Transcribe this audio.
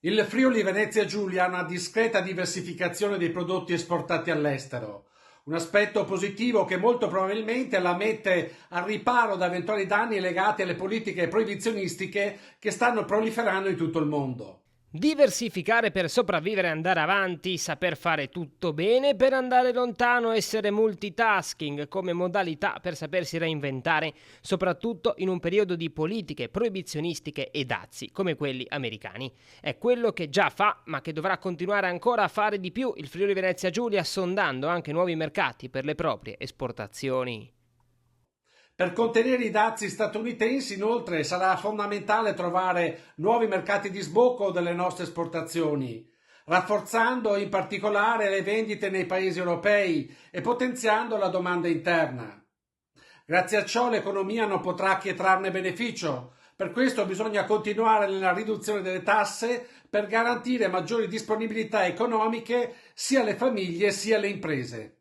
Il Friuli Venezia Giulia ha una discreta diversificazione dei prodotti esportati all'estero, un aspetto positivo che molto probabilmente la mette al riparo da eventuali danni legati alle politiche proibizionistiche che stanno proliferando in tutto il mondo. Diversificare per sopravvivere e andare avanti, saper fare tutto bene per andare lontano, essere multitasking come modalità per sapersi reinventare, soprattutto in un periodo di politiche proibizionistiche e dazi come quelli americani. È quello che già fa, ma che dovrà continuare ancora a fare di più il Friuli Venezia Giulia, sondando anche nuovi mercati per le proprie esportazioni. Per contenere i dazi statunitensi, inoltre, sarà fondamentale trovare nuovi mercati di sbocco delle nostre esportazioni, rafforzando in particolare le vendite nei paesi europei e potenziando la domanda interna. Grazie a ciò l'economia non potrà che trarne beneficio. Per questo bisogna continuare nella riduzione delle tasse per garantire maggiori disponibilità economiche sia alle famiglie sia alle imprese.